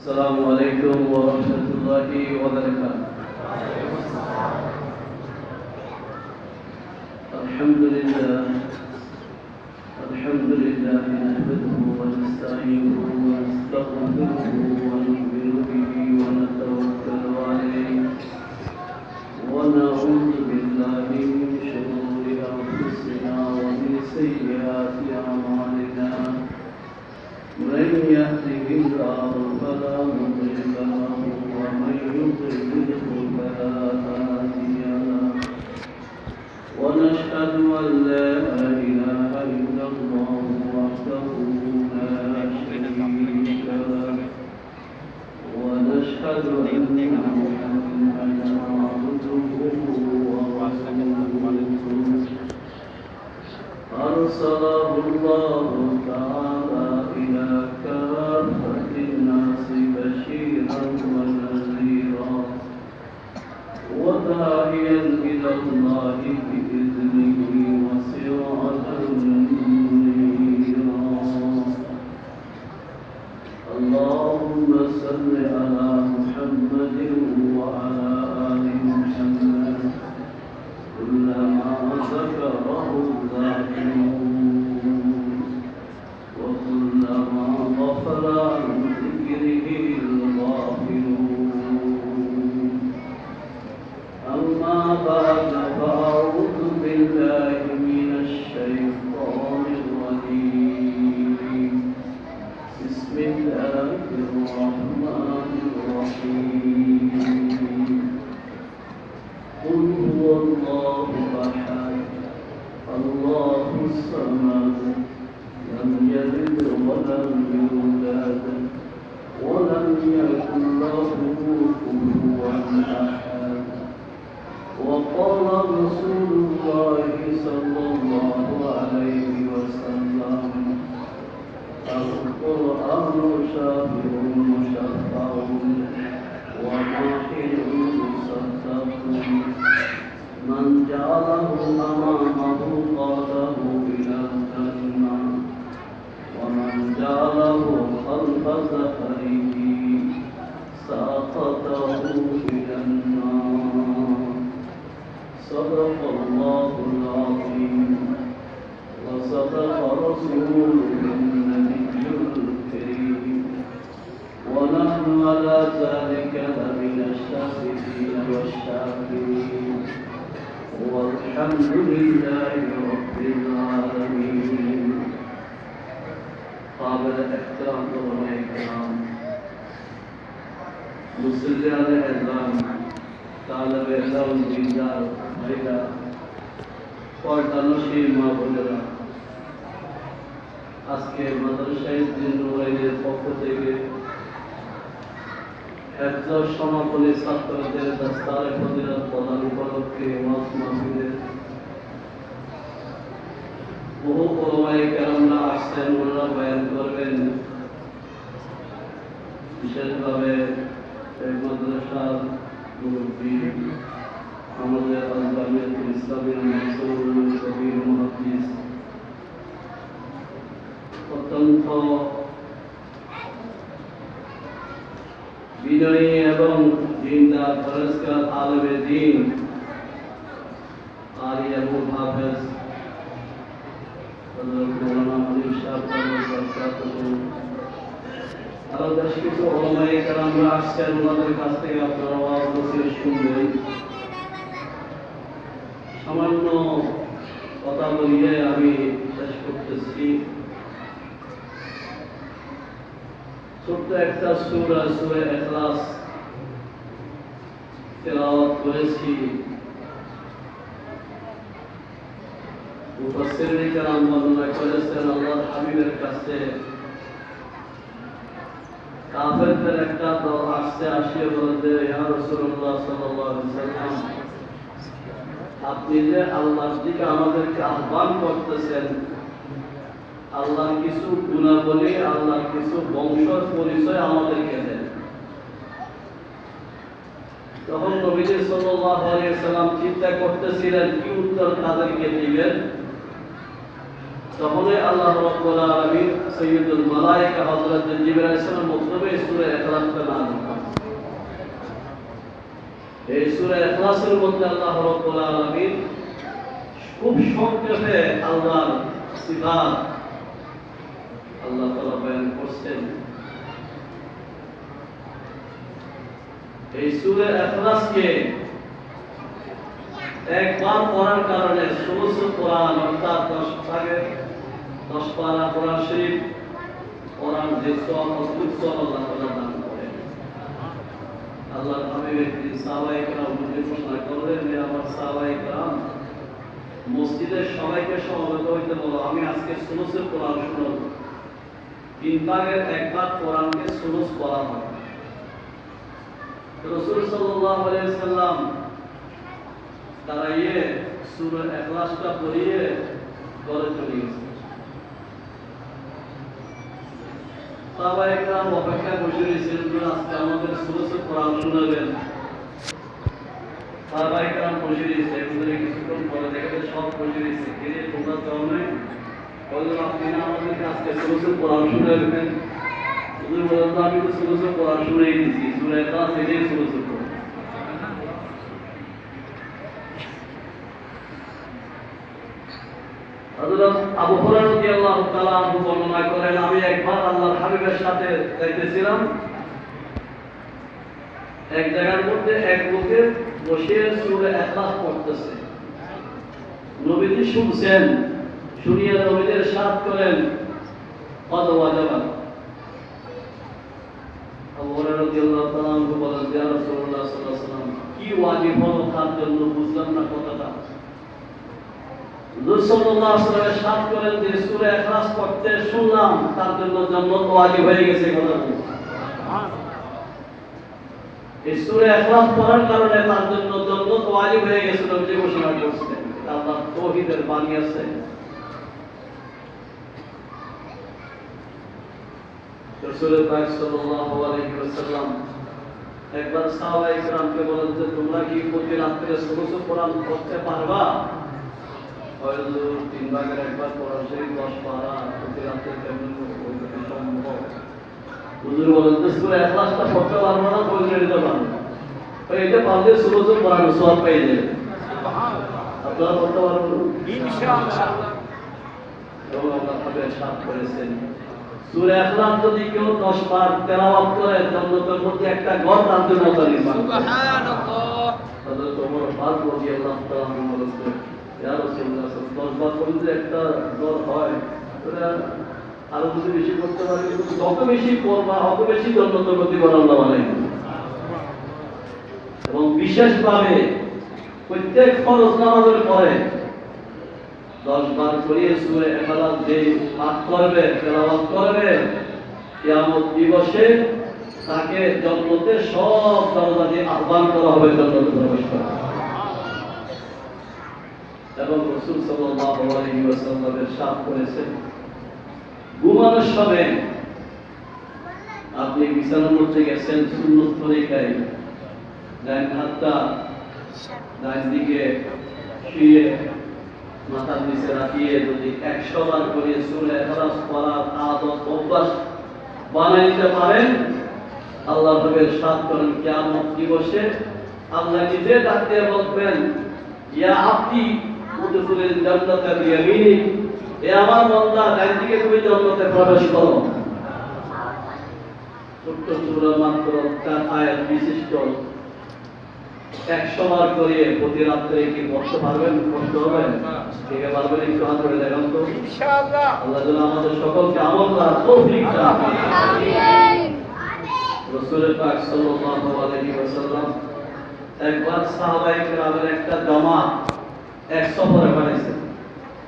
السلام عليكم ورحمة الله وبركاته. الحمد لله نحمده ونستعينه ونستغفره ونؤمن به ونتوكل عليه ونعوذ بالله من شرور أنفسنا ومن سيئات أعمالنا. من يهده الله فلا مضل له ومن يضلله فلا هادي له. ونشهد أن لا إله إلا الله وحده لا شريك له ونشهد أن محمدا عبده ورسوله أرسله الله تعالى إلى كافة الناس بشيرا ونذيرا وداعيا إلى الله بإذنه وسراجا منيرا. اللهم صل على محمد وعلى آل محمد كلما ذكره الذاكرون وكلما غفل عن ذكره الغافلون. أما بعد فأعوذ بالله من الشيطان الرجيم. بسم الله الرحمن الرحيم. قل هو الله أحد الله الصمد لم يلد ولم يولد ولم يكن له كفوا أحد. وقال رسول الله صلى الله عليه وسلم القرآن شافع مشفع وماحل مصدق من جعله أمامه قاده إلى الجنة ومن جعله خلف ظهره ساقطه إلى النار. صدق الله العظيم وصدق رسوله النبي الكريم ونحن على ذلك لمن الشاهدين والشاكرين والحمد لله رب العالمين. قابل احترام علماء الكرام মুসল্লি আলাইহিস তালেবে ইলম দিনদার ভাইরা পর্দানশীল মা বোনেরা, আজকে মাদ্রাসায়ে জিন্নুরাইনের পক্ষ থেকে হেফজ সমাপনী ছাত্রদের দস্তারে ফজিলত প্রদান উপলক্ষে ওয়াজ মাহফিলের বহু উলামায়ে কেরামরা আসছেন, ওনারা বয়ান করবেন। বিশেষভাবে এই মাদ্রাসার মুরব্বী আমাদের আল-জামিয়াতুল ইসলামিয়া মানসুরুল কবির মুহাদ্দিস অত্যন্ত বিনয়ী এবং দিনদার পরস্কার আলেমে দ্বীন কারি আবু হাফেজ হযরত মাওলানা আলী সাহেব আরো বেশ কিছু উলামায়ে কেরামরা আসছেন, ওনাদের কাছ থেকে আপনারা ওয়াজ নসিহত শুনবেন। সামান্য কথা বলিয়ে আমি শেষ করতেছি। ছোট্ট একটা সূরা সূরা ইখলাস তেলাওয়াত করেছি। মুফাসসিরিন কেরাম বর্ণনা করেছেন আল্লাহর হাবিবের কাছে কাফেরদের একটা দল আসছে, আসিয়ে বলতে ইয়া রাসূলুল্লাহ সাল্লাল্লাহু আলাইহি ওয়াসাল্লাম, আপনি যে আল্লাহর দিকে আমাদেরকে আহ্বান করতেছেন, আল্লাহর কিছু গুণাবলী, আল্লাহর কিছু বংশের পরিচয় আমাদেরকে দেন। তখন নবীজি সাল্লাল্লাহু আলাইহি ওয়াসাল্লাম চিন্তা করতেছিলেন কি উত্তর তাদেরকে দিবেন। তখনই আল্লাহ রাব্বুল আলামিন সাইয়্যিদুল মালায়েকা হযরত জিবরাইল আলাইহিস সালাম মতলবে সূরা ইখলাসটা নাযিল করেন। এই সূরা ইখলাসের মধ্যে আল্লাহ রাব্বুল আলামিন খুব সংক্ষেপে আল্লাহর সিফাত আল্লাহ তাআলা বয়ান করছেন। এই সূরা ইখলাসকে একবার পড়ার কারণে সমস্ত কোরআন অর্থাৎ 10 পারা কোরআন শরীফ কোরআন যে সওয়াব অদ্ভুত সওয়াব আল্লাহ তাআলা দান করেন। আল্লাহর হাবিব একদিন সাহাবায়ে কেরাম ঘোষণা করলেন যে আমার সাহাবায়ে কেরাম মসজিদের সবাইকে সমবেত হইতে বলো, আমি আজকে সমস্ত কোরআন শুনাবো। 3 ভাগের 1 ভাগ কোরআনকে সুনুস বলা হয়। রাসূল সাল্লাল্লাহু আলাইহি ওয়াসাল্লাম দাঁড়িয়ে সূরা ইখলাসটা পড়িয়ে ঘরে চলে গেছেন। সাহাবায়ে কেরাম অপেক্ষা বসে রয়েছিলেন যে আজকে আমাদের সুনুস কোরআন শোনাবেন। সাহাবায়ে কেরাম বসে রয়েছে, এগুলো কিছুক্ষণ পরে দেখে সব বসে রয়েছে। কে তোমরা যাও নাই? বললেন আপনি না আমাদেরকে আজকে সুনুস কোরআন শোনাবেন? হুজুর বললেন আমি তো সুনুস কোরআন শুনাই দিয়েছি, সূরা ইখলাস এটাই সুনুস কোরআন। হযরত আবু হুরায়রা রাদিয়াল্লাহু তাআলা আনহু বর্ণনা করেন, আমি একবার আল্লাহর হাবিবের সাথে যাইতেছিলাম। এক জায়গার মধ্যে এক লোকে বসে সূরা ইখলাস পড়তেছে। নবীজি শুনছেন, শুনিয়ে নবীজি ইরশাদ করেন কদ ওয়াজাবা। আবু হুরায়রা রাদিয়াল্লাহু তাআলা আনহু বলেন, ইয়া রাসূলুল্লাহ সাল্লাল্লাহু আলাইহি ওয়াসাল্লাম কি ওয়াজিব হলো তার জন্য বুঝলাম না কথাটা। হুজুর সাল্লাল্লাহু আলাইহি ওয়াসাল্লাম ইরশাদ করেন যে সূরা ইখলাস পড়তে শুনলাম তার জন্য জান্নাত ওয়াজিব হয়ে গেছে। কথা এই সূরা ইখলাস পড়ার কারণে তার জন্য জান্নাত ওয়াজিব হয়ে গেছে নবী ঘোষণা করেছেন। আল্লাহ তাওহীদের বাণী আছে। রাসূল পাক সাল্লাল্লাহু আলাইহি ওয়াসাল্লাম একবার সাহাবায়ে কেরামকে বলেন যে তোমরা কি প্রতি রাতে সূরা কোরআন পড়তে পারবা? হয়তো 3 ভাগের 1 ভাগ কোরআন শরীফ 10 পারা প্রতি রাতে কেমন পড়তে সম্ভব? হুজুর বলেন যে সূরা ইখলাসটা পড়তে পারবো না, বলে দিতে পারবো। তো এটা পারলে সূরা কোরআন সওয়াব পেয়ে যাবে। সুবহানাল্লাহ। আপনারা পড়তে পারবেন ইনশাআল্লাহ। এবং আল্লাহ তাআলা ইরশাদ করেছেন সূরা ইখলাস যদি কেউ 10 বার তেলাওয়াত করে জান্নাতের মধ্যে একটা ঘর তার জন্য তৈরি হবে। সুবহানাল্লাহ। হযরত ওমর ফারুক রাদিয়াল্লাহু তাআলা আনহু বলেন, ইয়া রাসূলুল্লাহ 10 বার পড়লে একটা ঘর হয়, ওটা আরো যদি বেশি করতে পারি, যত বেশি পড়বা তত বেশি জান্নাতের গতি আল্লাহ বলেন। এবং বিশেষভাবে প্রত্যেক ফরজ নামাজের পরে 10 বার পড়িয়ে সূরা ইখলাস যে পাঠ করবে, তেলাওয়াত করবে, কিয়ামত দিবসে তাকে জান্নাতের সব দরজা দিয়ে আহ্বান করা হবে জান্নাতে প্রবেশ করার। এবং রাসূল সাল্লাল্লাহু আলাইহি ওয়াসাল্লাম ইরশাদ করেছেন, ঘুমানোর সময় আপনি বিছানার মধ্যে গেছেন সুন্নত তরিকায়, ডান হাতটা ডান দিকে শুয়ে মাথার নিচে রাখিয়ে যদি 100 বার করে সূরা ইখলাস পড়ার আদত অভ্যাস বানাই নিতে পারেন, আল্লাহ তাআলা ইরশাদ করেন কিয়ামত দিবসে আল্লাহ নিজে ডাক দিয়ে বলবেন, ইয়া আব্দি উদখুলিল জান্নাতা বিয়ামিনিক, এ আমার বান্দা ডান দিকে তুমি জান্নাতে প্রবেশ করো। ছোট্ট সূরা মাত্র 4 আয়াত বিশিষ্ট 100 বার করে প্রতি রাতে কি পড়তে পারবেন? কষ্ট হবে? কে পারবেন? একটু হাত ধরে দেখান তো ইনশাআল্লাহ। আল্লাহ যেন আমাদের সকলকে আমল করার তৌফিক দান করেন। আমিন। রাসূল পাক সাল্লাল্লাহু আলাইহি ওয়াসাল্লাম একবার সাহাবায়ে কেরামের একটা জামাত এক সফরে বানাইছেন।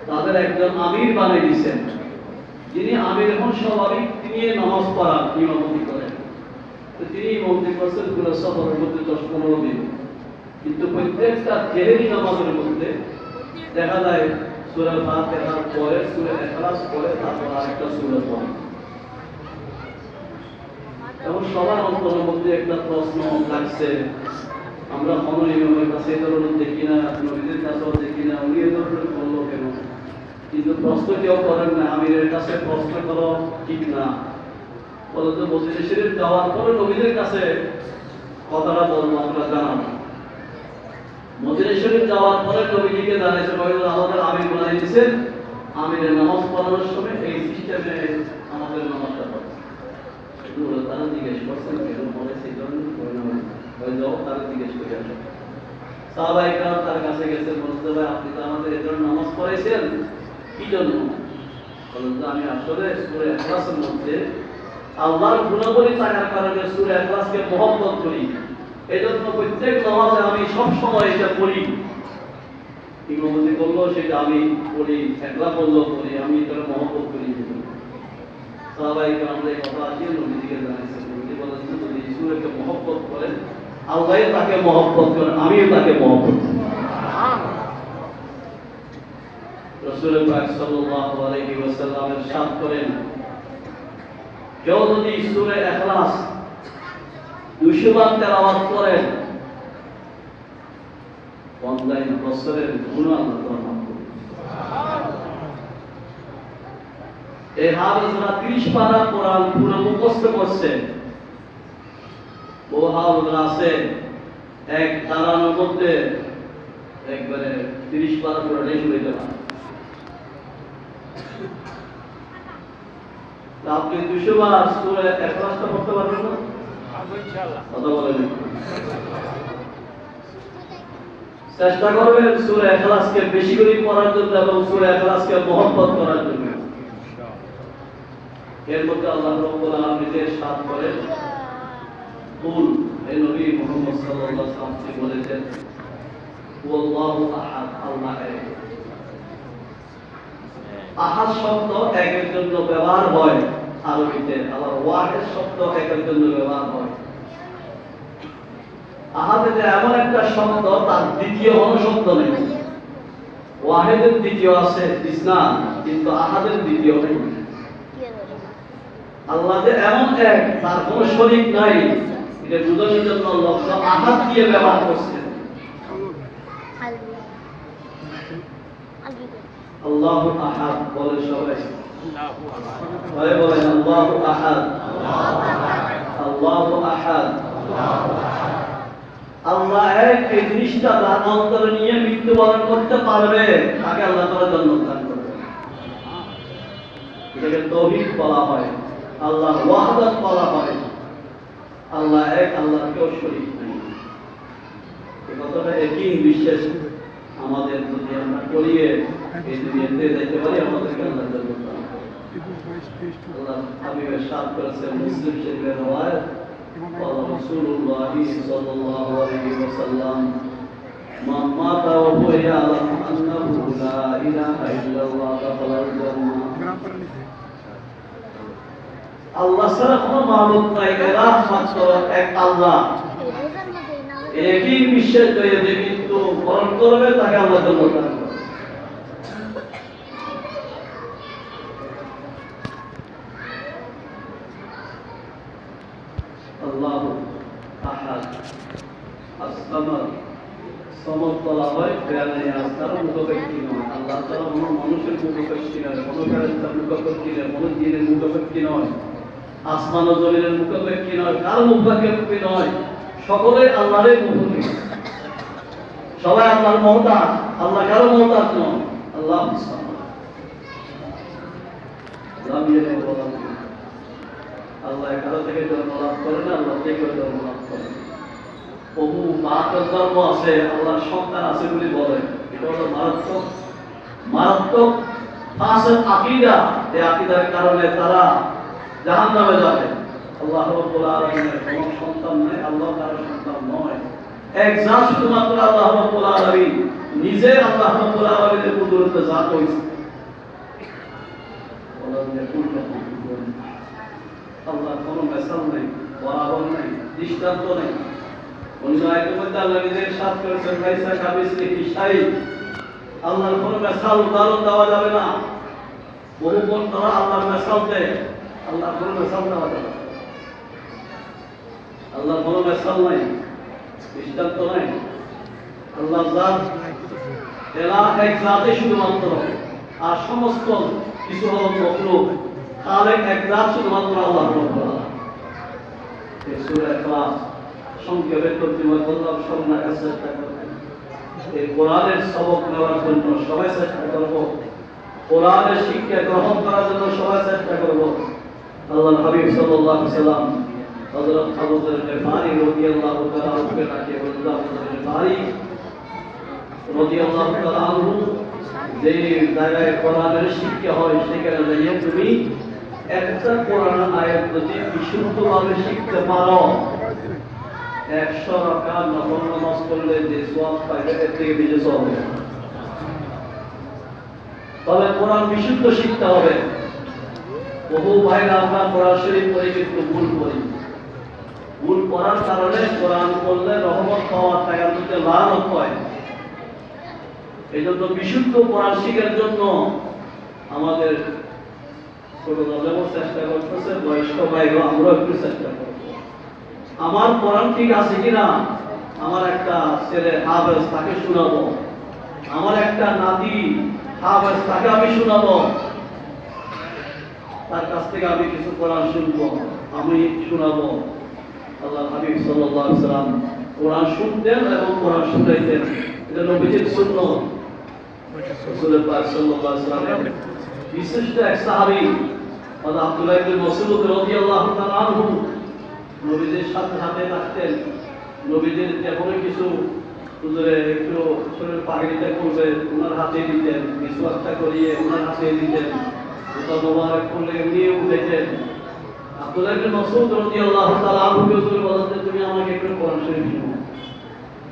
তাদের একজন আমির বানিয়ে দিয়েছেন, যিনি আমির এখন স্বাভাবিক তিনি নামাজ পড়ান, ইমামতি করেন। তো তিনি ইমামতি করছেন পুরো সফরের মধ্যে 10-15 দিন। কিন্তু প্রত্যেকটা জেহেরি নামাজের মধ্যে দেখা যায় সূরা ফাতিহার পরে সূরা ইখলাস পরে তারপর আরেকটা সূরা পড়ে। এবং সবার অন্তরের মধ্যে একটা প্রশ্ন লাগছে, আমরা কোনো ইমামের কাছে এই ধরনের দেখি না, নবীদের কাছেও দেখি না, উনি এই ধরনের করলো কেন? কিন্তু প্রশ্ন কেউ করেন না, আমিরের কাছে প্রশ্ন করো ঠিক না। বলতো মসজিদে শরীফ যাওয়ার পরে নবীদের কাছে কথাটা বলবো, আমরা জানাবো। মসজিদে শরীফ যাওয়ার পরে নবীজিকে জানাইছে, আমাদের আমির বলে দিয়েছেন, আমিরের নামাজ পড়ানোর সময় এই সিস্টেমে আমাদের নামাজটা পড়ে। তারা জিজ্ঞেস করছেন কেন বলেছে, এই জন্য যাও, তারা জিজ্ঞেস করে আসে। সাহাবায়ে কেরাম তার কাছে গেছেন, বলতে ভাই আপনি তো আমাদের এই জন্য নামাজ পড়াইছেন, কি জন্য? বলতে আমি আসলে সূরা ইখলাসের মধ্যে আল্লাহর গুণাবলী থাকার কারণে সূরা ইখলাসকে মহব্বত করি, এজন্য প্রত্যেক নামাজে আমি সব সময় এটা পড়ি। ইমামতি বললো সেটা আমি পড়ি, একলা বললো পড়ি, আমি এটা মহব্বত করি। সাহাবায়ে কেরাম এই কথা আসিয়ে নবীজিকে জানাইছেন। নবীজি বলেছেন যদি এই সূরাকে মহব্বত করেন, আল্লাহ তাকে মহব্বত করেন, আমিও তাকে মহব্বত করি। রাসূল পাক সাল্লাল্লাহু আলাইহি ওয়াসাল্লাম ইরশাদ করেন, কেউ যদি সূরা ইখলাস 200 বার তেলাওয়াত করেন, 50 বছরের গুনাহ আল্লাহ মাফ করবেন। এই হাফেজরা 30 পারা কোরআন পুরো মুখস্থ করছেন। ও হাফেজরা আছে এক দাঁড়ানোর মধ্যে একবারে 30 পারা কোরআনই শুনাইতে পারে। আপনি 200 বার সূরা ইখলাসটা পড়তে পারবেন না? ইনশাআল্লাহ। কথা বলেন। চেষ্টা করবেন সূরা ইখলাসকে বেশি করে পড়ার জন্য এবং সূরা ইখলাসকে মহব্বত করার জন্য। এর মধ্যে আল্লাহ রাব্বুল আলামিন ইরশাদ করেন, কুল, হে নবী মুহাম্মদ সাল্লাল্লাহু আলাইহি ওয়াসাল্লাম বলেছেন, ওয়াল্লাহু আহাদ, আল্লাহ এক। আহাদ শব্দ একের জন্য ব্যবহার হয় আরবিতে, আবার ওয়াহিদ শব্দ একের জন্য ব্যবহার হয়। আহাদের এমন একটা শব্দ তার দ্বিতীয় কোনো শব্দ নেই। ওয়াহিদের দ্বিতীয় আছে ইসলাম, কিন্তু আহাদের দ্বিতীয় নেই। আল্লাহ যে এমন এক, তার কোনো শরীক নাই, এটা বোঝানোর জন্য লফজ আহাদ দিয়ে ব্যবহার করছেন। আল্লাহু আহাদ বলে সবাই, সবাই বলেন আল্লাহু আহাদ, আল্লাহু আহাদ। আল্লাহ এক, এই জিনিসটা তার অন্তরে নিয়ে মৃত্যুবরণ করতে পারবে, তাকে আল্লাহ তাআলা জান্নাত দান করবে। এটাকে তাওহীদ বলা হয়, আল্লাহর ওয়াহদাত বলা হয়। আল্লাহ এক, আল্লাহর কেউ শরীক নেই। এই কথাটা একই বিশ্বাস আমাদের যদি আমরা করিয়ে এই দুনিয়াতে যাইতে পারি, আমাদেরকে আল্লাহ জান্নাত দান করবে। আল্লাহ হাবিবের সাথ করেছেন মুসলিম শরীফের রওয়ায়াত, قال رسول الله صلى الله عليه وسلم من مات وهو يعلم أنه لا إله إلا الله دخل الجنة। আল্লাহ ছাড়া কোনো মাবুদ নাই, ইলাহ মাত্র এক আল্লাহ। একই বিশ্বাস করে যে মৃত্যু বরণ করবে, তাকে আল্লাহ জান্নাত দান করবে। আল্লাহু আহাদ, আস-সামাদ, সমদ বলা হয় বেয়ানে আস্তার মুখব্যক্তি নয়। আল্লাহ তাআলা কোনো মানুষের মুখব্যক্তি নয়, কোনো ফেরেশতার মুখব্যক্তি নয়, কোনো জিনের মুখব্যক্তি নয়, আসমান ও জমিনের মুখব্যক্তি নয়, কার মুখব্যক্তি নয়, সকলে আল্লাহরই মুখব্যক্তি। সবাই আল্লাহর মুহতাজ, আল্লাহ কারো মুহতাজ নয়। আল্লাহু সামাদ, লাম ইয়ালিদ ওয়া লাম ইউলাদ। আল্লাহ কারো থেকে জন্ম লাভ করে না, আল্লাহ থেকে জন্ম লাভ করে। বহু মারাত্মক ধর্ম আছে আল্লাহর সন্তান আছে বলে বলে, এটা হলো মারাত্মক মারাত্মক ফাসিক আকীদা। এই আকীদার কারণে তারা জাহান্নামে যাবে। আল্লাহ রাব্বুল আলামিনের কোনো সন্তান নাই, আল্লাহ কারো সন্তান নয়। এক জাত শুধুমাত্র আল্লাহ রাব্বুল আলামিন নিজে, আল্লাহ রাব্বুল আলামিনের কুদরতে জাত হইছে। আল্লাহ কোনো মেসাল নেই, বরাবর নেই, দৃষ্টান্ত নেই। অন্য আয়াতের মধ্যে আল্লাহ নিজের সাথ করেছেন, লাইসা কামিসলিহি শাই। আল্লাহর কোনো মেসাল উদাহরণ দেওয়া যাবে না। বহু বক্তারা আল্লাহর মেসাল দেয়, আল্লাহর কোনো মেসাল দেওয়া যাবে না। আল্লাহর কোনো মেসাল নাই, দৃষ্টান্ত নাই। আল্লাহ জাত এলাহ এক জাতই শুধুমাত্র, আর সমস্ত কিছু হল মখলুক। খালেক একজাত শুধুমাত্র আল্লাহ রাব্বুল আলামিন। এই সূরা ইখলাস সংক্ষেপে তর্জমা করলাম, শোনার চেষ্টা করবেন। এই কোরআনের সবক নেওয়ার জন্য সবাই চেষ্টা করব, কোরআনের শিক্ষা গ্রহণ করার জন্য সবাই চেষ্টা করব। আল্লাহর হাবিব সাল্লাল্লাহু আলাইহি সাল্লাম হযরত আবু যর গিফারি রাদিয়াল্লাহু তাআলা আনহু-কে ডাকে বললেন, আবু যর গিফারি রাদিয়াল্লাহু তাআলা আনহু, যে জায়গায় কোরআনের শিক্ষা হয় সেখানে যাইয়ে তুমি একটা কোরআনের আয়াত যদি বিশুদ্ধভাবে শিখতে পারো, 100 রাকাত নফল নামাজ পড়লে যে সওয়াব পাইবে এর থেকে বেশি সওয়াব হবে। তবে কোরআন বিশুদ্ধ শিখতে হবে। বহু ভাইরা আমরা কোরআন শরীফ পড়ে কিন্তু ভুল করি। ভুল করার কারণে কোরআন পড়লে রহমত পাওয়ার টাকার মধ্যে লানত হয়। এই জন্য বিশুদ্ধ কোরআন শিখার জন্য আমাদের ছোট দলেও চেষ্টা করতেছে, বয়স্ক ভাইও আমরা একটু চেষ্টা করব। আমার কোরআন ঠিক আছে কিনা, আমার একটা ছেলে হাফেজ তাকে শোনাবো, আমার একটা নাতি হাফেজ তাকে আমি শোনাবো, তার কাছ থেকে আমি কিছু কোরআন শুনবো, আমি শোনাবো। আল্লাহর হাবিব সাল্লাল্লাহু আলাইহি সাল্লাম কোরআন শুনতেন এবং কোরআন শুনাইতেন। এটা নবীজির সুন্নাত। রাসূলুল্লাহ সাল্লাল্লাহু আলাইহি সাল্লাম বিশিষ্ট এক সাহাবী হযরত আব্দুল্লাহ ইবনে মাসউদ রাদিয়াল্লাহু তাআলা আনহু নবীজির সাথে হাতে থাকতেন। নবীজির যখন কিছু হুজুরে একটু শরীর পাগড়িটা করবে ওনার হাতে দিতেন, মিসওয়াকটা করিয়ে ওনার হাতে দিতেন, ওটা মোবারক করলে এমনিও উঠেছেন। আব্দুল্লাহ ইবনে মাসউদ রাদিয়াল্লাহু তাআলা আনহুকে হুজুর বলতেন, তুমি আমাকে একটু কোরআন শরীফ শোনাও।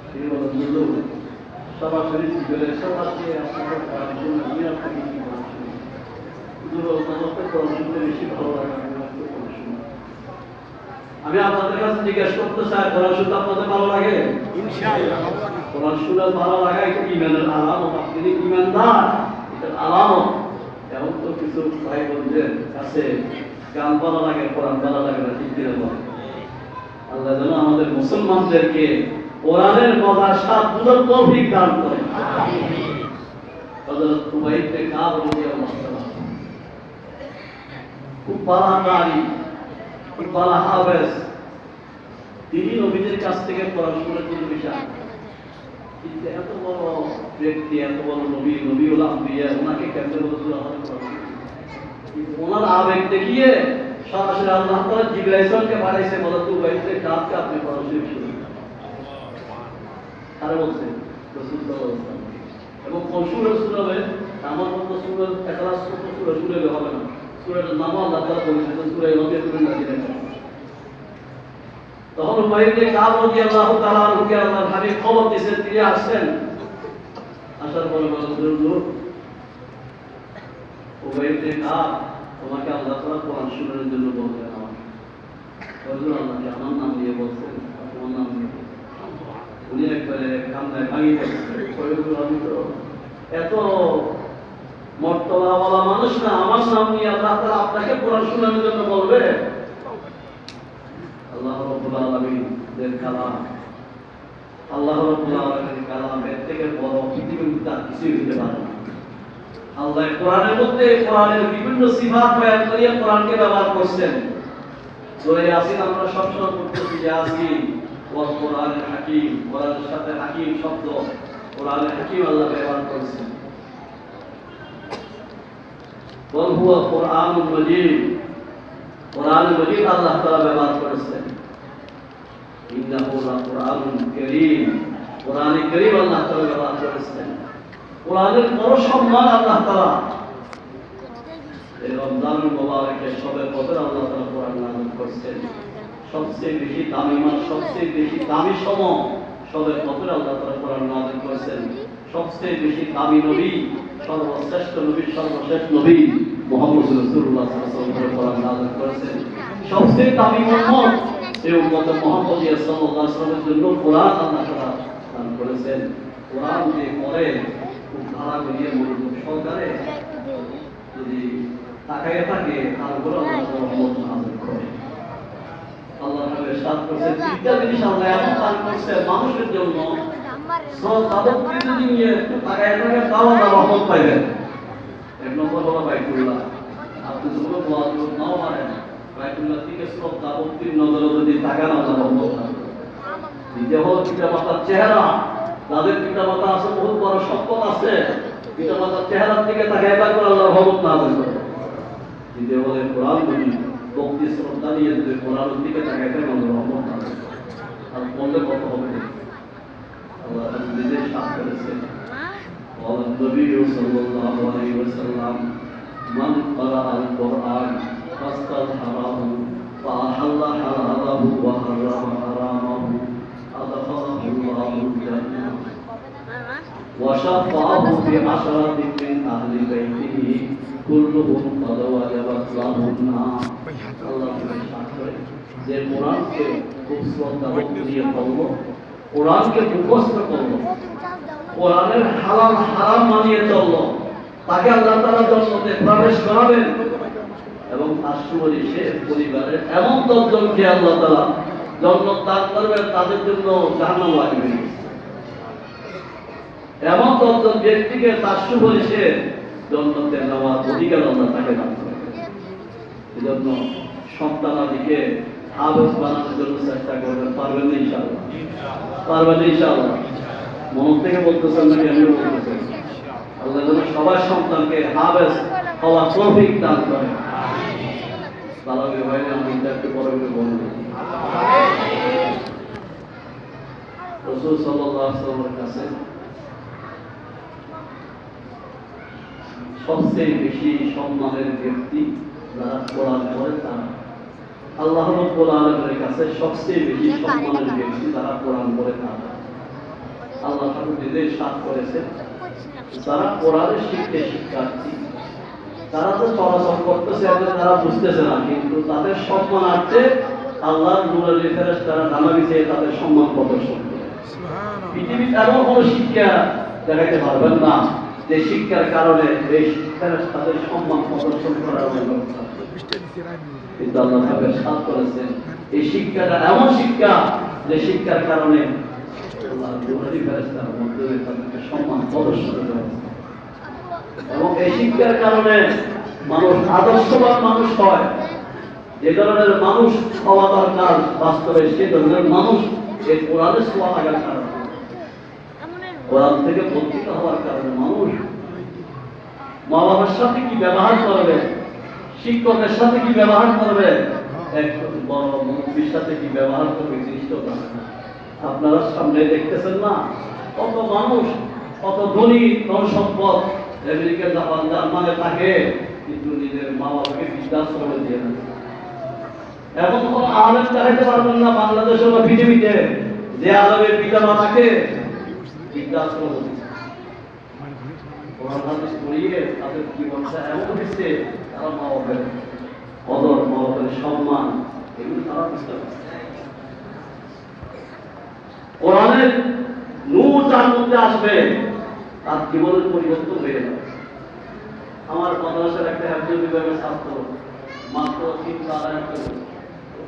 তিনি বলেন, হুজুর সরাসরি জিবরে সরাসরি আপনাকে কোরআন শোনাই, আমি আপনাকে কি কোরআন শোনাই? হুজুর আমাকে কোরআন শুনতে বেশি ভালো লাগে, আমি আপনাকে কোরআন শোনাই। আমি আপনাদের কাছে জিজ্ঞেস করতে চাই, কোরআন শুনতে আপনাদের ভালো লাগে? ইনশাআল্লাহ। কোরআন শুনতে ভালো লাগা এটা ঈমানের আলামত। আপনি ঈমানদার, এটার আলামত। এখন তো কিছু ভাই বোনদের কাছে গান ভালো লাগে, কোরআন ভালো লাগে না, ঠিক কিনা বলেন? আল্লাহ যেন আমাদের মুসলমানদেরকে কোরআনের মজার স্বাদ বুঝার তৌফিক দান করেন। হযরত উবাইদ বিন কাব রাদিয়াল্লাহু তাআলা খুব ভালো কারি, খুব ভালো হাফেজ। তিনি নবীদের কাছ থেকে কোরআন শুনেছেন বিশাল। কিন্তু এত বড় ব্যক্তি, এত বড় নবী, নবীউল আম্বিয়া, ওনাকে কেমনে বলছিল ওনার আবেগ দেখিয়ে সরাসরি আল্লাহ তাআলা জিবরাইল ইসলামকে পাঠাইছে, বলে তুই উবাইদের কাবকে আপনি কোরআন শরীফ শুনুন। তারা বলছে রাসূল সাল্লাল্লাহু আলাইহি ওয়াসাল্লাম, এবং কোন সূরা শোনাবে? আমার মতো সূরা ইখলাস ছোট সূরা শুনলে হবে না। সূরাটার নাম আল্লাহ তাআলা বলেছেন, সূরা ইয়াসিন তুমি না দিলেন। তখন উবাইদ বিন কাব রাদিয়াল্লাহু তাআলা আনহুকে আল্লাহর হাবিব খবর দিয়েছেন, তিনি আসছেন। আসার পরে বলেন, হুজুর উবাইদ বিন কাব, তোমাকে আল্লাহ তাআলা কোরআন শোনানোর জন্য বললেন। হুজুর আল্লাহকে আমার নাম দিয়ে বলছেন, আপনার নাম দিয়ে উনি একবারে কান্নায় ভাঙিয়ে গেছেন। এত মর্তবাওয়ালা মানুষ না, আমার নাম নিয়ে আল্লাহ তাআলা আপনাকে কোরআন শোনানোর জন্য বলবে? আল্লাহ রাব্বুল আলামিনের কালাম, আল্লাহ রাব্বুল আলামিনের কালাম এর থেকে বড় পৃথিবীর মধ্যে কিছুই হতে পারে না। আল্লাহ কোরআনের মধ্যে কোরআনের বিভিন্ন সিফাত বয়ান করে কোরআনকে ব্যবহার করছেন। সূরা ইয়াসিন আমরা সবসময় পড়তেছি, ইয়াসিন ওয়াল কোরআনুল হাকীম, কোরআনের সাথে হাকীম শব্দ, কোরআনুল হাকীম আল্লাহ ব্যবহার করেছেন। ওয়াল হুয়া কোরআনুল মাজিদ, কোরআনুল মাজিদ আল্লাহ তাআলা ব্যবহার করেছেন। ইন্নাহু লাকুরআনুন কারীম, কোরআনুল কারীম আল্লাহ তাআলা ব্যবহার করেছেন। কোরআনের বড় সম্মান আল্লাহ তাআলা এই রমজানুল মুবারকে সবে কদর আল্লাহ তাআলা কোরআন নাযিল করেছেন। সবচেয়ে বেশি দামি মাস, সবচেয়ে বেশি দামি সময় সবে কদর আল্লাহ তাআলা কোরআন নাযিল করেছেন। সবচেয়ে বেশি দামি নবী, সর্বশ্রেষ্ঠ নবী, সর্বশেষ নবী মুহাম্মদ রাসূলুল্লাহ সাল্লাল্লাহু আলাইহি ওয়াসাল্লাম কোরআন নাযিল করেছেন। সবচেয়ে দামি উম্মত এই উম্মত মুহাম্মদিয়া সাল্লাল্লাহু আলাইহি ওয়াসাল্লামের জন্য কোরআন আল্লাহ তাআলা দান করেছেন। কোরআন যে পড়ে খুব ধারা করিয়ে মনোযোগ সহকারে যদি তাকায় থাকে, তারপরে আল্লাহ রহমত নাযিল করে। আল্লাহ তাআলা সাত করছেন, তিনটা জিনিস আল্লাহ এমন দান করছে মানুষের জন্য, সব তাদের যদি নিয়ে একটু তাকায় থাকে তাও আল্লাহ রহমত পাইবেন। এক নম্বর হলো বাইতুল্লাহ। আপনি যখন ওয়াজুদ নাও পারেন, বাইতুল্লাহ থেকে শ্রদ্ধা ভক্তির নজরে যদি তাকান আল্লাহ রহমত দান করবেন। দ্বিতীয় হলো পিতামাতার চেহারা, যাদের পিতামাতা আছে বহুত বড় সম্পদ আছে, পিতামাতার চেহারার দিকে তাকায় করে আল্লাহ রহমত নাযিল করবেন। দ্বিতীয় হলো কোরআন যদি ভক্তি শ্রদ্ধা নিয়ে যদি কোরআনের দিকে তাকায় আল্লাহ রহমত নাযিল করবেন। আর বললে কত হবে আল্লাহ নিজেই সাথ করেছেন। قال النبي صلى الله عليه وسلم من قرأ القرآن فاستظهره فأحل حلاله وحرم حرامه أدخله الله الجنة وشفعه في عشرة من أهل بيته كلهم قد وجبت له النار الله يشهد যে কোরআনকে খুব শ্রদ্ধা ভক্তি দিয়ে পড়লো, কোরআনকে মুখস্থ করলো, কোরআনের হালাল হারাম মানিয়ে চললো, তাকে আল্লাহ তাআলা জান্নাতে প্রবেশ করাবেন এবং তার সুপারিশে পরিবারের এমন 10 জনকে আল্লাহ তাআলা জান্নাত দান করবেন, তাদের জন্য জাহান্নাম লাগবে। এমন 10 জন ব্যক্তিকে তার সুপারিশে জান্নাতে নেওয়ার অধিকার আল্লাহ তাকে দান করবেন। এজন্য সন্তানাদিকে হাফেজ বানানোর জন্য চেষ্টা করবেন। পারবেন না ইনশাআল্লাহ? পারবেন না ইনশাআল্লাহ? মন থেকে বলতেছেন নাকি আমিও বলতেছেন? আল্লাহ যেন সবার সন্তানকে হাফেজ হওয়ার তৌফিক দান করেন। তালাবি ভাই আমি একটু বড় করে বলবো, রাসূল সাল্লাল্লাহু আলাইহি ওয়াসাল্লামের কাছে সবচেয়ে বেশি সম্মানের ব্যক্তি যারা কোরআন পড়ে তারা। আল্লাহ রাব্বুল আলামিনের কাছে সবচেয়ে বেশি সম্মানের ব্যক্তি যারা কোরআন পড়ে তারা। আল্লাহ তাআলা নিজেই সাথ করেছেন যারা কোরআনের শিক্ষার্থী, তারা তো চলাচল করতেছে, তারা বুঝতেছে না, কিন্তু তাদের সম্মানার্থে আল্লাহর নূরের ফেরেশতারা ডানা বিছিয়ে তাদের সম্মান প্রদর্শন করে। পৃথিবীতে এমন কোনো শিক্ষা দেখাতে পারবেন না যে শিক্ষার কারণে এই ফেরেশতাদের সম্মান প্রদর্শন করার ব্যবস্থা, কিন্তু আল্লাহ তাআলা সাথ করেছেন এই শিক্ষাটা এমন শিক্ষা যে শিক্ষার কারণে আল্লাহর নূরের ফেরেশতার মধ্যে তাদেরকে সম্মান প্রদর্শন করে এবং এই শিক্ষার কারণে মানুষ আদর্শবান মানুষ হয়। যে ধরনের মানুষ হওয়া দরকার বাস্তবে সে ধরনের মানুষ এই কোরআনের ছোঁয়া লাগার কারণে, কোরআন থেকে বঞ্চিত হওয়ার কারণে মানুষ মা বাবার সাথে কি ব্যবহার করবে, শিক্ষকের সাথে কি ব্যবহার করবে, এক বড় মুরব্বীর সাথে কি ব্যবহার করবে জিনিসটা জানে না। আপনারা সামনে দেখতেছেন না কত মানুষ, কত ধনী ধন সম্পদ আমেরিকা জাপান জার্মানে থাকে, কিন্তু নিজের মা বাবাকে বৃদ্ধাশ্রমে দিয়ে না। এমন কোন আলেম দেখাতে পারবেন না বাংলাদেশে বা পৃথিবীতে যে আলেমের পিতা মাতাকে বৃদ্ধাশ্রমে দিয়েছে। কোরআন হাদিস পড়িয়ে তাদের জীবনটা এমন হয়েছে তারা মা বাবার কদর, মা বাবার সম্মান এগুলো তারা বুঝতে পারছে। কোরআনের নূর যার মধ্যে আসবে তার জীবনের পরিবর্তন হয়ে যাবে। আমার মাদ্রাসার একটা হাফেজ বিভাগের ছাত্র মাত্র 3-4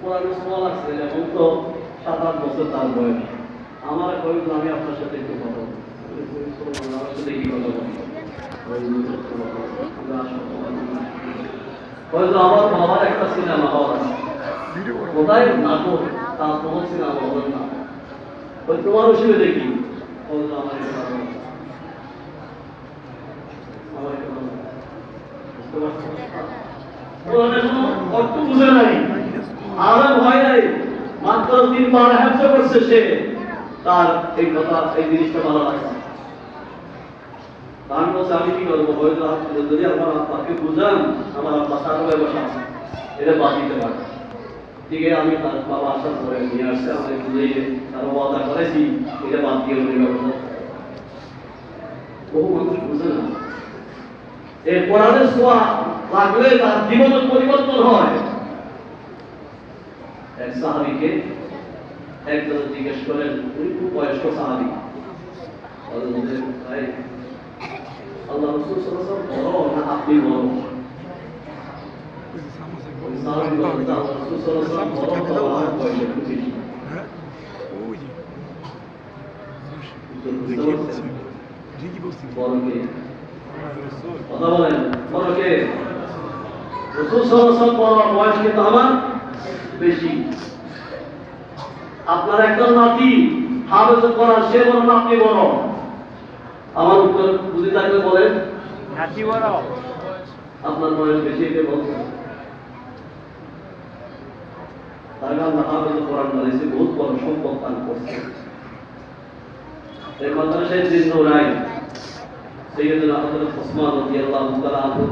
কোরআনের ছোঁয়া লাগছে, যেমন তো 7-8 বছর তার বয়স। আমার কইল আমি আপনার সাথে একটু কথা বলবো, আমার সাথে কি কথা বলবো, হয়তো আমার বাবার একটা সিনেমা হল আছে, কোথায় নাটক তার কোনো সিনেমা হল না, ওই তোমার হিসেবে দেখি হয়তো আমার কোরআনের কোনো অর্থ বুঝে নাই, আলেম হয় নাই, মাত্র 3 বার হেফজ করছে সে, তার এই কথা এই জিনিসটা ভালো লাগছে। আমি বলছি আমি কি করবো, হয়তো যদি আমার আব্বাকে বুঝান আমার আব্বা সাথে বসা এটা বাদ দিতে পারে। ঠিক আছে, আমি তার বাবা আসার পরে নিয়ে আসছে, আমাদের বুঝিয়ে তার ওয়াদা করেছি এটা বাদ দিয়ে উনি ব্যবস্থা। বহু মানুষ বুঝে না এই কোরআনের ছোঁয়া লাগলে তার জীবনের পরিবর্তন হয়। এক সাহাবীকে একজন জিজ্ঞেস করেন, উনি খুব বয়স্ক সাহাবী, ভাই আল্লাহ রাসূল সাল্লাল্লাহু আলাইহি ওয়াসাল্লাম বড় না আপনি বড়? ওই সাহাবী বললেন আল্লাহ রাসূল সাল্লাল্লাহু আলাইহি ওয়াসাল্লাম বড়, আমার বয়স একটু বেশি। বড় কে? কথা বলেন, বড় কে? রাসূল সাল্লাল্লাহু আলাইহি ওয়াসাল্লাম বড়, বয়স কিন্তু আমার বেশি। আপনার একজন নাতি হাফেজ কোরআন, সে বড় না আপনি বড়? আমার উত্তর বুঝে থাকলে বলেন, নাতি বড়। আপনার বয়স বেশি কে বলছেন? তার কারণ হাফেজ কোরআন বানাইছে, বহুত বড় সম্পদ দান করছে। এই মাদ্রাসায় জিন্নুরাই সাইয়্যিদুনা হযরত ওসমান রাদিয়াল্লাহু তাআলা আনহু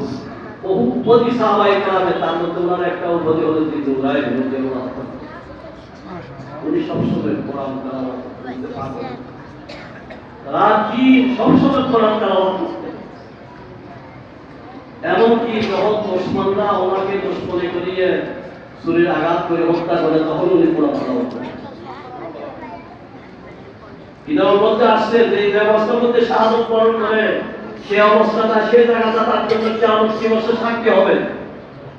বহু বড় সাহাবায়ে কেরামের তার মধ্যে ওনার একটা উপাধি হলো জিন্নুরাই রাদিয়াল্লাহু তাআলা। উনি সবসময় কোরআন তেলাওয়াত করতে পারতেন, রাত দিন সবসময় কোরআন তেলাওয়াত করতেন। এমনকি যখন দুশমনরা ওনাকে দুশমনি করিয়ে ছুরির আঘাত করে হত্যা করে, তখন উনি কোরআন তেলাওয়াত করতেন। কিতাবের মধ্যে আসছে যে এই ব্যবস্থার মধ্যে শাহাদাত বরণ করে, সে অবস্থাটা, সে জায়গাটা তার জন্য কিয়ামত দিবসে সাক্ষী হবে।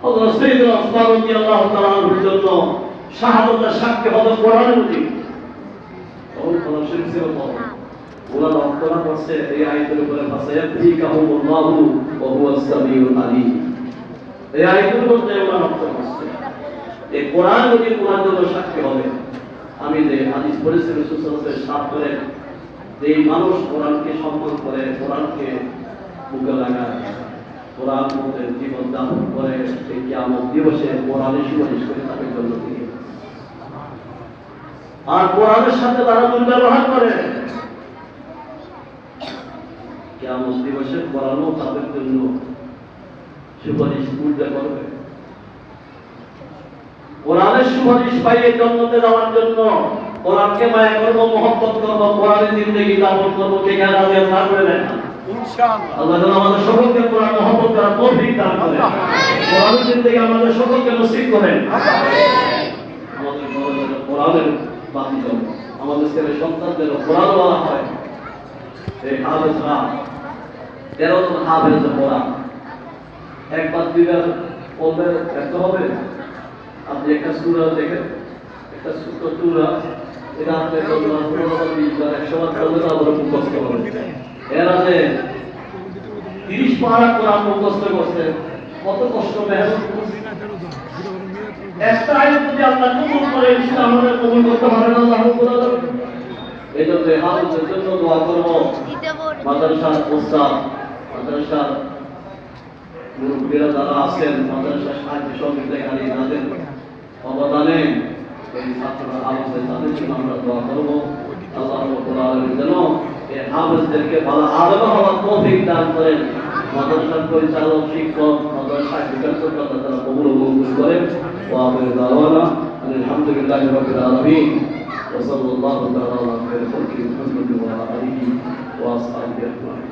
হযরত সাইয়্যিদুনা ওসমান রাদিয়াল্লাহু তাআলা আনহুর জন্য শাহাদাতের সাক্ষী হবে কোরআনের মধ্যে। তখন কোরআন শরীফ ছিল বড়। ওরা রক্তনা করছে এই আয়াতের উপরে, ফাসায়াতিকাহুমুল্লাহু ওয়া হুয়াস সামিউল আলিম। এই আয়াতের মধ্যে ওরা রক্ত করছে। এই কোরআন যদি কোরআনের জন্য সাক্ষী হবে। আমি যে হাদিস পড়েছি রাসূল সাল্লাল্লাহু আলাইহি ওয়াসাল্লাম করেন, যে মানুষ কোরআনকে সম্মান করে, কোরআনকে বুকে লাগায়, কোরআন মতে জীবন যাপন করে, সেই কিয়ামত দিবসে কোরআনের সুপারিশ করে তাদের জন্য দিয়ে। আর কোরআনের সাথে তারা দুর্ব্যবহার করে, কিয়ামত দিবসে কোরআনও তাদের জন্য সুপারিশ করতে করবে। কোরআনের সুপারিশ পাইয়ে জান্নাতে যাওয়ার জন্য কোরআনকে মায়া করব, মহব্বত করব, কোরআনের জিন্দেগি যাপন করব, কে কে রাজি আছেন বলেন ইনশাআল্লাহ। আল্লাহ যেন আমাদের সকলকে কোরআন মহব্বত করার তৌফিক দান করেন, কোরআনের জিন্দেগি আমাদের সকলকে নসিব করেন। আমাদের ঘরে কোরআনের বাতি জ্বলে, আমাদের ছেলে সন্তানদের কোরআন বলা হয়। এই হাফেজরা 13 জন হাফেজ কোরআন, একবার দুইবার বলবে ব্যর্থ হবে। আপনি একটা সূরা দেখেন, একটা ছোট সূরা, এটা আপনি 100 বার পড়লে আবার মুখস্থ করবেন। এর আগে 30 পারা কোরআন মুখস্থ করছে, কত কষ্ট মেহনত করছে। একটা আয়াত যদি আল্লাহ কবুল করে, ইনশাআল্লাহ আমাদের কবুল করতে পারেন আল্লাহ রাব্বুল আলামিন। এজন্য হাফেজের জন্য দোয়া করব। মাদ্রাসার উস্তাদ, মাদ্রাসার মুরব্বিরা যারা আছেন, মাদ্রাসার সাহায্য সহযোগিতাকারী, তাদের অবদানে এই ছাত্ররা আলোচনা, তাদের জন্য আমরা দোয়া করব। আল্লাহ রাব্বুল আলামিন যেন এই হাফেজদেরকে ভালো আলেম হওয়ার তৌফিক দান করেন। মাদ্রাসার পরিচালক, শিক্ষক, মাদ্রাসার শিক্ষকরা তারা কবুল ও মঞ্জুর করেন। ওয়া আখিরু দাওয়ানা আলহামদুলিল্লাহি রাব্বিল আলামিন ওয়া সাল্লাল্লাহু তাআলা আলা খায়রি খালকিহি মুহাম্মাদিন ওয়া আলা আলিহি ওয়া আসহাবিহি আজমাইন।